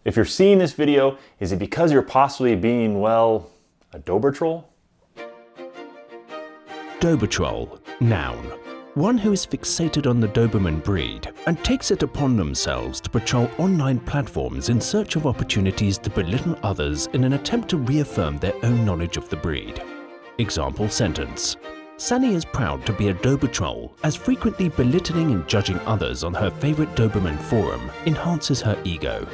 If you're seeing this video, is it because you're possibly being, well, a Dobertroll? Dobertroll, noun. One who is fixated on the Doberman breed and takes it upon themselves to patrol online platforms in search of opportunities to belittle others in an attempt to reaffirm their own knowledge of the breed. Example sentence. Sally is proud to be a Dobertroll, as frequently belittling and judging others on her favorite Doberman forum enhances her ego.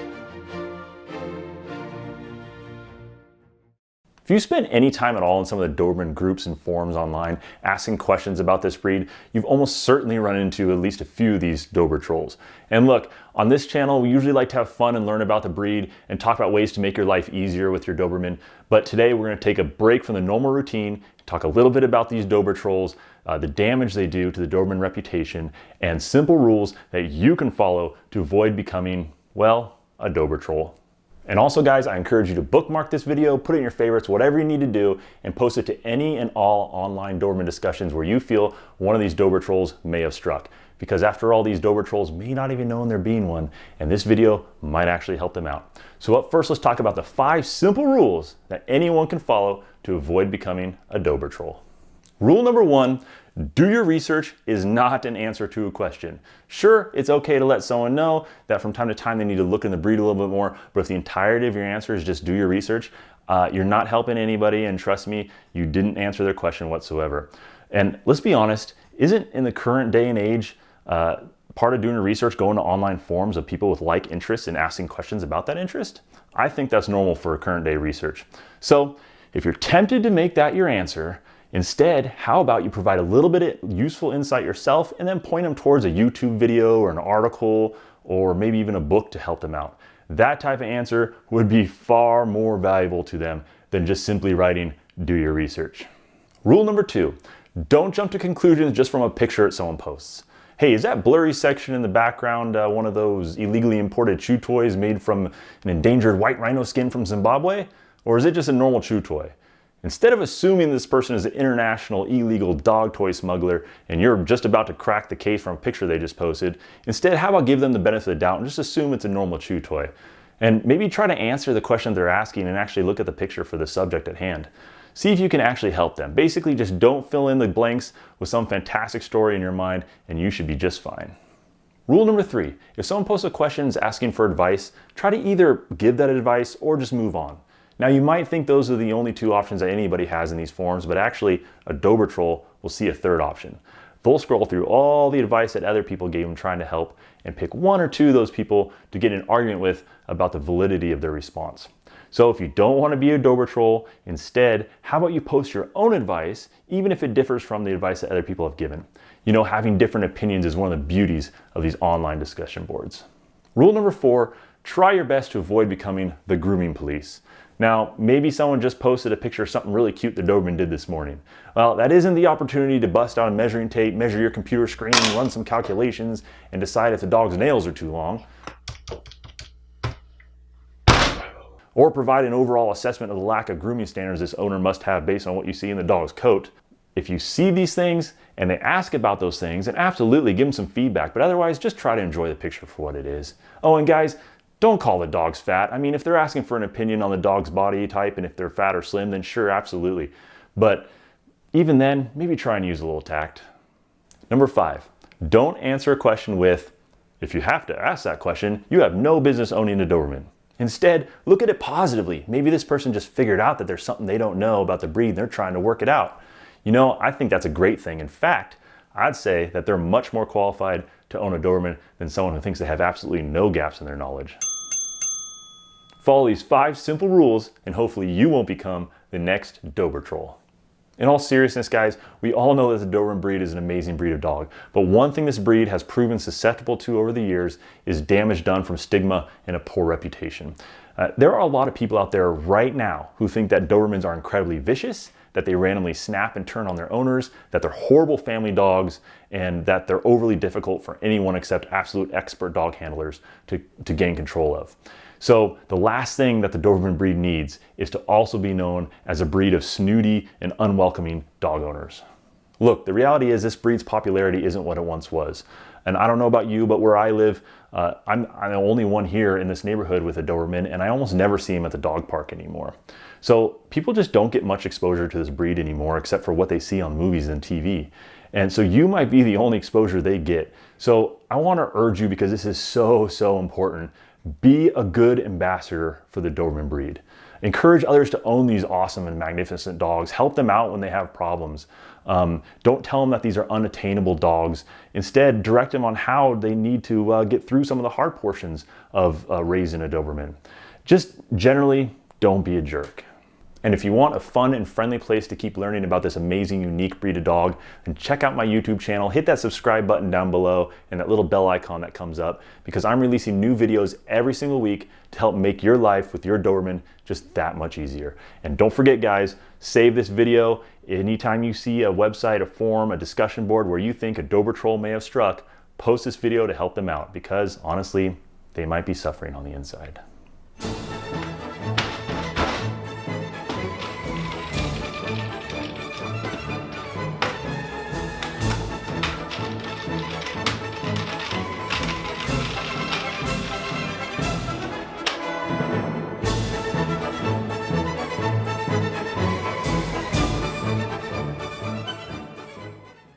If you spend any time at all in some of the Doberman groups and forums online asking questions about this breed, you've almost certainly run into at least a few of these Dobertrolls. And look, on this channel, we usually like to have fun and learn about the breed and talk about ways to make your life easier with your Doberman. But today we're going to take a break from the normal routine, talk a little bit about these Dobertrolls, the damage they do to the Doberman reputation, and simple rules that you can follow to avoid becoming, well, a Dobertroll. And also guys, I encourage you to bookmark this video, put it in your favorites, whatever you need to do, and post it to any and all online Doberman discussions where you feel one of these Dobertrolls may have struck. Because after all, these Dobertrolls may not even know there being one, and this video might actually help them out. So up first, let's talk about the 5 simple rules that anyone can follow to avoid becoming a Dobertroll. Rule number 1, do your research is not an answer to a question. Sure, it's okay to let someone know that from time to time they need to look in the breed a little bit more, but if the entirety of your answer is just do your research, you're not helping anybody, and trust me, you didn't answer their question whatsoever. And let's be honest, isn't in the current day and age, part of doing your research going to online forums of people with like interests and asking questions about that interest? I think that's normal for current day research. So if you're tempted to make that your answer, instead, how about you provide a little bit of useful insight yourself and then point them towards a YouTube video or an article or maybe even a book to help them out. That type of answer would be far more valuable to them than just simply writing, do your research. Rule number 2, don't jump to conclusions just from a picture that someone posts. Hey, is that blurry section in the background one of those illegally imported chew toys made from an endangered white rhino skin from Zimbabwe? Or is it just a normal chew toy? Instead of assuming this person is an international illegal dog toy smuggler and you're just about to crack the case from a picture they just posted, instead, how about give them the benefit of the doubt and just assume it's a normal chew toy? And maybe try to answer the question they're asking and actually look at the picture for the subject at hand. See if you can actually help them. Basically, just don't fill in the blanks with some fantastic story in your mind and you should be just fine. Rule number 3, if someone posts a question asking for advice, try to either give that advice or just move on. Now you might think those are the only 2 options that anybody has in these forums, but actually a Dobertroll will see a 3rd option. They'll scroll through all the advice that other people gave them trying to help and pick 1 or 2 of those people to get in an argument with about the validity of their response. So if you don't want to be a Dobertroll, instead, how about you post your own advice, even if it differs from the advice that other people have given. You know, having different opinions is one of the beauties of these online discussion boards. Rule number 4, try your best to avoid becoming the grooming police. Now, maybe someone just posted a picture of something really cute the Doberman did this morning. Well, that isn't the opportunity to bust out a measuring tape, measure your computer screen, run some calculations, and decide if the dog's nails are too long. Or provide an overall assessment of the lack of grooming standards this owner must have based on what you see in the dog's coat. If you see these things and they ask about those things, then absolutely give them some feedback, but otherwise just try to enjoy the picture for what it is. Oh, and guys, don't call the dogs fat. I mean, if they're asking for an opinion on the dog's body type and if they're fat or slim, then sure, absolutely. But even then, maybe try and use a little tact. Number 5, don't answer a question with, if you have to ask that question, you have no business owning a Doberman. Instead, look at it positively. Maybe this person just figured out that there's something they don't know about the breed and they're trying to work it out. You know, I think that's a great thing. In fact, I'd say that they're much more qualified to own a Doberman than someone who thinks they have absolutely no gaps in their knowledge. Follow these 5 simple rules and hopefully you won't become the next Dobertroll. In all seriousness, guys, we all know that the Doberman breed is an amazing breed of dog, but one thing this breed has proven susceptible to over the years is damage done from stigma and a poor reputation. There are a lot of people out there right now who think that Dobermans are incredibly vicious, that they randomly snap and turn on their owners, that they're horrible family dogs, and that they're overly difficult for anyone except absolute expert dog handlers to gain control of. So the last thing that the Doberman breed needs is to also be known as a breed of snooty and unwelcoming dog owners. Look, the reality is this breed's popularity isn't what it once was. And I don't know about you, but where I live, I'm the only one here in this neighborhood with a Doberman, and I almost never see him at the dog park anymore. So people just don't get much exposure to this breed anymore, except for what they see on movies and TV. And so you might be the only exposure they get. So I want to urge you, because this is so, so important, be a good ambassador for the Doberman breed. Encourage others to own these awesome and magnificent dogs. Help them out when they have problems. Don't tell them that these are unattainable dogs. Instead, direct them on how they need to get through some of the hard portions of raising a Doberman. Just generally, don't be a jerk. And if you want a fun and friendly place to keep learning about this amazing, unique breed of dog, then check out my YouTube channel. Hit that subscribe button down below and that little bell icon that comes up, because I'm releasing new videos every single week to help make your life with your Doberman just that much easier. And don't forget, guys, save this video. Anytime you see a website, a forum, a discussion board where you think a Dobertroll may have struck, post this video to help them out, because honestly, they might be suffering on the inside.